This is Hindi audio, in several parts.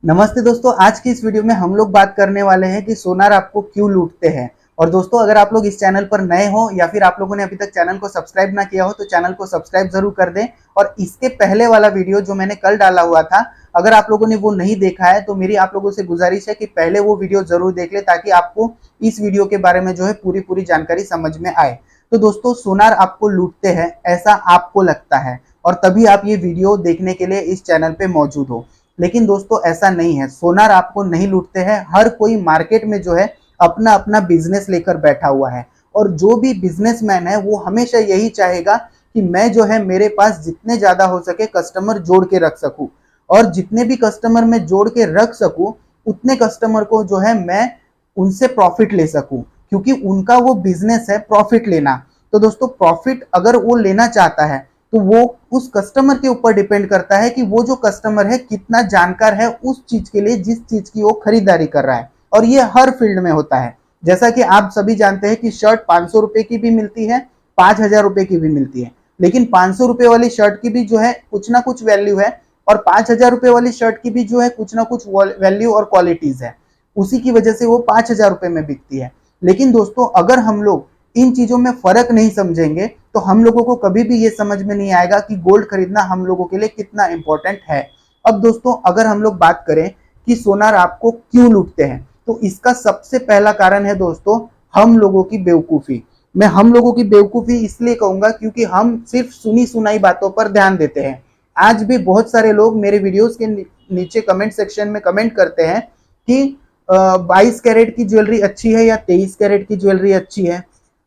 नमस्ते दोस्तों, आज की इस वीडियो में हम लोग बात करने वाले हैं कि सोनार आपको क्यों लूटते हैं। और दोस्तों, अगर आप लोग इस चैनल पर नए हो या फिर आप लोगों ने अभी तक चैनल को सब्सक्राइब ना किया हो तो चैनल को सब्सक्राइब जरूर कर दें। और इसके पहले वाला वीडियो जो मैंने कल डाला हुआ था, अगर आप लोगों ने वो नहीं देखा है तो मेरी आप लोगों से गुजारिश है कि पहले वो वीडियो जरूर देख ले, ताकि आपको इस वीडियो के बारे में जो है पूरी जानकारी समझ में आए। तो दोस्तों, सोनार आपको लूटते हैं ऐसा आपको लगता है और तभी आप ये वीडियो देखने के लिए इस चैनल पे मौजूद हो। लेकिन दोस्तों, ऐसा नहीं है। सोनार आपको नहीं लूटते हैं। हर कोई मार्केट में जो है अपना अपना बिजनेस लेकर बैठा हुआ है और जो भी बिजनेसमैन है वो हमेशा यही चाहेगा कि मैं जो है मेरे पास जितने ज्यादा हो सके कस्टमर जोड़ के रख सकूं, और जितने भी कस्टमर मैं जोड़ के रख सकूं उतने कस्टमर को जो है मैं उनसे प्रॉफिट ले सकूं, क्योंकि उनका वो बिजनेस है प्रॉफिट लेना। तो दोस्तों, प्रॉफिट अगर वो लेना चाहता है तो वो उस कस्टमर के ऊपर डिपेंड करता है कि वो जो कस्टमर है कितना जानकार है उस चीज के लिए जिस चीज की वो खरीदारी कर रहा है। और ये हर फील्ड में होता है। जैसा कि आप सभी जानते हैं कि शर्ट 500 रुपए की भी मिलती है, 5,000 रुपए की भी मिलती है, लेकिन 500 रुपए वाली शर्ट की भी जो है कुछ ना कुछ वैल्यू है और 5,000 रुपए वाली शर्ट की भी जो है कुछ ना कुछ वैल्यू और क्वालिटीज है। उसी की वजह से वो 5,000 रुपए में बिकती है। लेकिन दोस्तों, अगर हम लोग इन चीजों में फर्क नहीं समझेंगे तो हम लोगों को कभी भी ये समझ में नहीं आएगा कि गोल्ड खरीदना हम लोगों के लिए कितना इंपॉर्टेंट है। अब दोस्तों, अगर हम लोग बात करें कि सोनार आपको क्यों लूटते हैं, तो इसका सबसे पहला कारण है दोस्तों हम लोगों की बेवकूफी। मैं हम लोगों की बेवकूफी इसलिए कहूंगा क्योंकि हम सिर्फ सुनी सुनाई बातों पर ध्यान देते हैं। आज भी बहुत सारे लोग मेरे वीडियोस के नीचे कमेंट सेक्शन में कमेंट करते हैं कि 22 कैरेट की ज्वेलरी अच्छी है या 23 कैरेट की ज्वेलरी अच्छी है।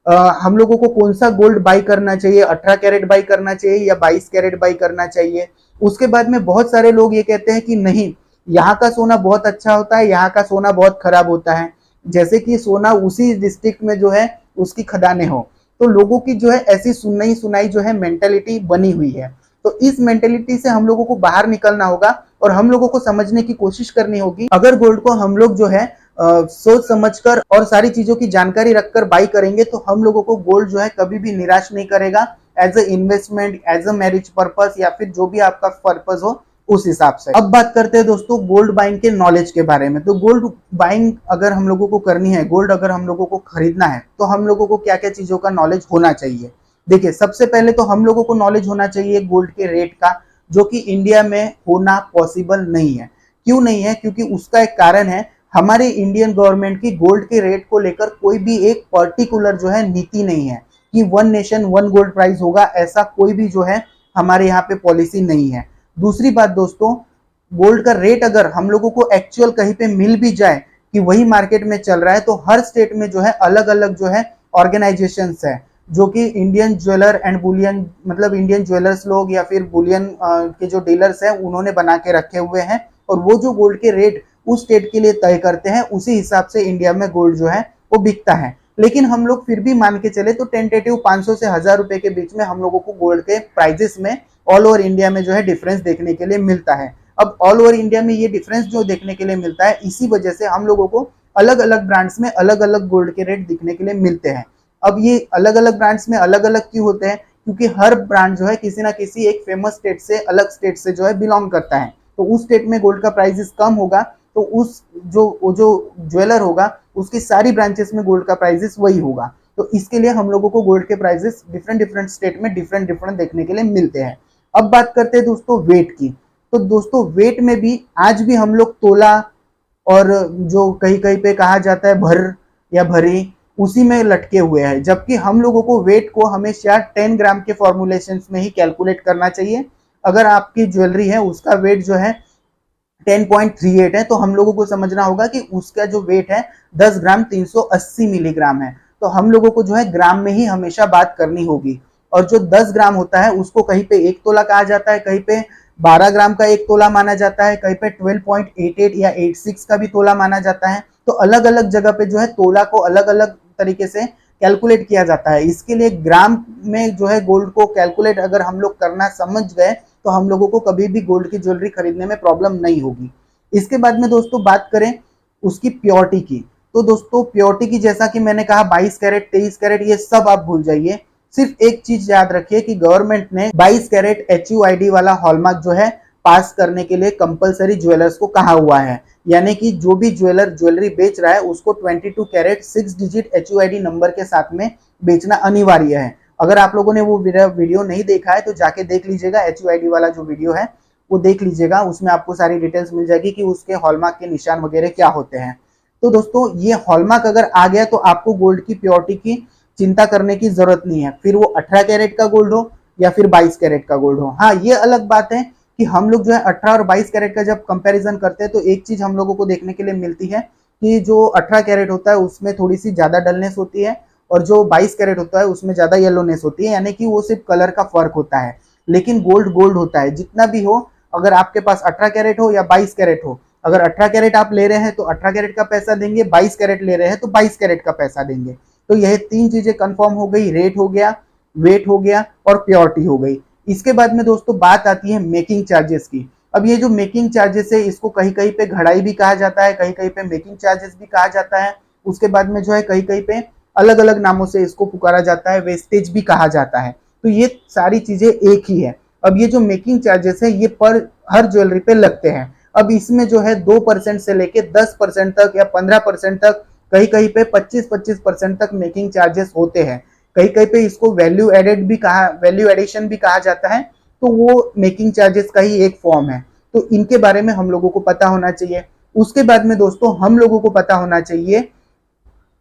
हम लोगों को कौन सा गोल्ड बाई करना चाहिए, 18 कैरेट बाई करना चाहिए या 22 कैरेट बाई करना चाहिए। उसके बाद में बहुत सारे लोग ये कहते हैं कि नहीं, यहाँ का सोना बहुत अच्छा होता है, यहाँ का सोना बहुत खराब होता है, जैसे कि सोना उसी डिस्ट्रिक्ट में जो है उसकी खदानें हो। तो लोगों की जो है ऐसी सुनाई सुनाई जो है मेंटेलिटी बनी हुई है। तो इस मेंटेलिटी से हम लोगों को बाहर निकलना होगा और हम लोगों को समझने की कोशिश करनी होगी। अगर गोल्ड को हम लोग जो है सोच समझकर और सारी चीजों की जानकारी रखकर बाई करेंगे तो हम लोगों को गोल्ड जो है कभी भी निराश नहीं करेगा। As a investment, as a marriage purpose या फिर जो भी आपका पर्पस हो उस हिसाब से। अब बात करते हैं दोस्तों गोल्ड बाइंग के नॉलेज के बारे में। तो गोल्ड बाइंग अगर हम लोगों को करनी है, गोल्ड अगर हम लोगों को खरीदना है, तो हम लोगों को क्या क्या चीजों का नॉलेज होना चाहिए। देखिए, सबसे पहले तो हम लोगों को नॉलेज होना चाहिए गोल्ड के रेट का, जो कि इंडिया में होना पॉसिबल नहीं है। क्यों नहीं है? क्योंकि उसका एक कारण है, हमारे इंडियन गवर्नमेंट की गोल्ड के रेट को लेकर कोई भी एक पर्टिकुलर जो है नीति नहीं है कि one nation one gold price होगा, ऐसा कोई भी जो है हमारे यहाँ पे पॉलिसी नहीं है। दूसरी बात दोस्तों, गोल्ड का रेट अगर हम लोगों को एक्चुअल कहीं पे मिल भी जाए कि वही मार्केट में चल रहा है, तो हर स्टेट में जो है अलग अलग जो है ऑर्गेनाइजेशंस है, जो कि इंडियन ज्वेलर एंड बुलियन, मतलब इंडियन ज्वेलर्स लोग या फिर बुलियन के जो डीलर्स हैं उन्होंने बना के रखे हुए हैं। और वो जो गोल्ड के रेट उस स्टेट के लिए तय करते हैं, उसी हिसाब से इंडिया में गोल्ड जो है वो बिकता है। लेकिन हम लोग फिर भी मान के चले तो टेंटेटिव 500 से 1000 रुपए के बीच में हम लोगों को गोल्ड के प्राइजेस में ऑल ओवर इंडिया में जो है डिफरेंस देखने के लिए मिलता है। अब ऑल ओवर इंडिया में ये डिफरेंस जो देखने के लिए मिलता है, इसी वजह से हम लोगों को अलग अलग ब्रांड्स में अलग अलग गोल्ड के रेट दिखने के लिए मिलते हैं। अब ये अलग अलग ब्रांड्स में अलग अलग क्यों होते हैं? क्योंकि हर ब्रांड जो है किसी ना किसी एक फेमस स्टेट से, अलग स्टेट से जो है बिलोंग करता है। तो उस स्टेट में गोल्ड का प्राइसेस कम होगा तो उस जो ज्वेलर होगा उसकी सारी ब्रांचेस में गोल्ड का प्राइसेस वही होगा। तो इसके लिए हम लोगों को गोल्ड के प्राइसेस डिफरेंट स्टेट में डिफरेंट देखने के लिए मिलते हैं। अब बात करते हैं दोस्तों वेट की। तो दोस्तों, वेट में भी आज भी हम लोग तोला और जो कहीं कहीं पे कहा जाता है भर या भरी, उसी में लटके हुए हैं। जबकि हम लोगों को वेट को हमेशा 10 ग्राम के फॉर्मुलेशंस में ही कैलकुलेट करना चाहिए। अगर आपकी ज्वेलरी है उसका वेट जो है 10.38 है, तो हम लोगों को समझना होगा कि उसका जो वेट है 10 ग्राम 380 मिलीग्राम है। तो हम लोगों को जो है ग्राम में ही हमेशा बात करनी होगी। और जो 10 ग्राम होता है उसको कहीं पे 1 तोला कहा जाता है, कहीं पे 12 ग्राम का 1 तोला माना जाता है, कहीं पे 12.88 या 86 का भी तोला माना जाता है। तो अलग अलग जगह पे जो है तोला को अलग अलग तरीके से कैलकुलेट किया जाता है। इसके लिए ग्राम में जो है गोल्ड को कैलकुलेट अगर हम लोग करना समझ गए तो हम लोगों को कभी भी गोल्ड की ज्वेलरी खरीदने में प्रॉब्लम नहीं होगी। इसके बाद में दोस्तों बात करें उसकी प्योरिटी की। तो दोस्तों, प्योरिटी की जैसा कि मैंने कहा 22 कैरेट 23 कैरेट ये सब आप भूल जाइए। सिर्फ एक चीज याद रखिए कि गवर्नमेंट ने 22 कैरेट HUID वाला हॉलमार्क जो है पास करने के लिए कंपलसरी ज्वेलर्स को कहा हुआ है। यानी कि जो भी ज्वेलर ज्वेलरी बेच रहा है उसको 22 कैरेट 6 डिजिट HUID नंबर के साथ में बेचना अनिवार्य है। अगर आप लोगों ने वो वीडियो नहीं देखा है तो जाके देख लीजिएगा, HUID वाला जो वीडियो है वो देख लीजिएगा, उसमें आपको सारी डिटेल्स मिल जाएगी कि उसके हॉलमार्क के निशान वगैरह क्या होते हैं। तो दोस्तों ये हॉलमार्क अगर आ गया तो आपको गोल्ड की प्योरिटी की चिंता करने की जरूरत नहीं है, फिर वो 18 कैरेट का गोल्ड हो या फिर 22 कैरेट का गोल्ड हो। हाँ, ये अलग बात है कि हम लोग जो है 18 और 22 कैरेट का जब कंपैरिजन करते हैं तो एक चीज हम लोगों को देखने के लिए मिलती है कि जो 18 कैरेट होता है उसमें थोड़ी सी ज्यादा डलनेस होती है और जो 22 कैरेट होता है उसमें ज्यादा येलोनेस होती है, यानी कि वो सिर्फ कलर का फर्क होता है। लेकिन गोल्ड गोल्ड होता है, जितना भी हो, अगर आपके पास 18 कैरेट हो या 22 कैरेट हो, अगर 18 कैरेट आप ले रहे हैं तो 18 कैरेट का पैसा देंगे, 22 कैरेट ले रहे हैं तो 22 कैरेट का पैसा देंगे। तो यह तीन चीजें कंफर्म हो गई, रेट हो गया, वेट हो गया और प्योरिटी हो गई। इसके बाद में दोस्तों बात आती है मेकिंग चार्जेस की। अब ये जो मेकिंग चार्जेस है इसको कहीं कहीं पे घड़ाई भी कहा जाता है, कहीं कहीं पे मेकिंग चार्जेस भी कहा जाता है। उसके बाद में जो है कहीं कहीं पे अलग अलग नामों से इसको पुकारा जाता है, वेस्टेज भी कहा जाता है। तो ये सारी चीजें एक ही है। अब ये जो मेकिंग चार्जेस है ये पर हर ज्वेलरी पे लगते हैं। अब इसमें जो है 2% से लेके 10% तक या 15% तक, कहीं कहीं पे 25% तक मेकिंग चार्जेस होते हैं। कहीं कहीं पे इसको वैल्यू एडिशन भी कहा जाता है। तो वो मेकिंग चार्जेस का ही एक फॉर्म है। तो इनके बारे में हम लोगों को पता होना चाहिए। उसके बाद में दोस्तों हम लोगों को पता होना चाहिए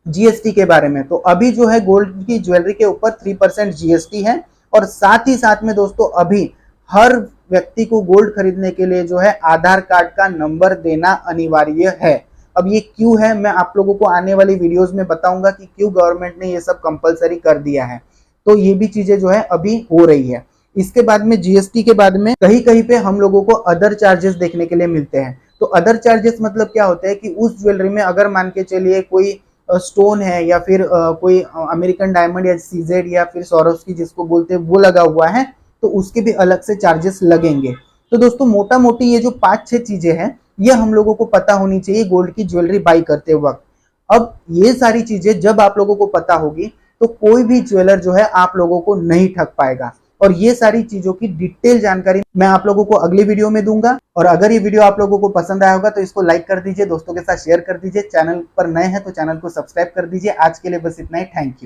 GST के बारे में। तो अभी जो है गोल्ड की ज्वेलरी के ऊपर 3% GST है और साथ ही साथ में दोस्तों अभी हर व्यक्ति को गोल्ड खरीदने के लिए जो है आधार कार्ड का नंबर देना अनिवार्य है। अब ये क्यों है मैं आप लोगों को आने वाली वीडियोस में बताऊंगा कि क्यों गवर्नमेंट ने ये सब कंपलसरी कर दिया है। तो ये भी चीजें जो है अभी हो रही है। इसके बाद में GST के बाद में कहीं कहीं पे हम लोगों को अदर चार्जेस देखने के लिए मिलते हैं। तो अदर चार्जेस मतलब क्या होता है कि उस ज्वेलरी में अगर मान के चलिए कोई स्टोन है या फिर कोई अमेरिकन डायमंड या CZ या फिर Swarovski जिसको बोलते हैं वो लगा हुआ है, तो उसके भी अलग से चार्जेस लगेंगे। तो दोस्तों मोटा मोटी ये जो 5-6 चीजें हैं ये हम लोगों को पता होनी चाहिए गोल्ड की ज्वेलरी बाई करते वक्त। अब ये सारी चीजें जब आप लोगों को पता होगी तो कोई भी ज्वेलर जो है आप लोगों को नहीं ठग पाएगा। और ये सारी चीजों की डिटेल जानकारी मैं आप लोगों को अगली वीडियो में दूंगा। और अगर ये वीडियो आप लोगों को पसंद आया होगा तो इसको लाइक कर दीजिए, दोस्तों के साथ शेयर कर दीजिए। चैनल पर नए हैं तो चैनल को सब्सक्राइब कर दीजिए। आज के लिए बस इतना ही। Thank you.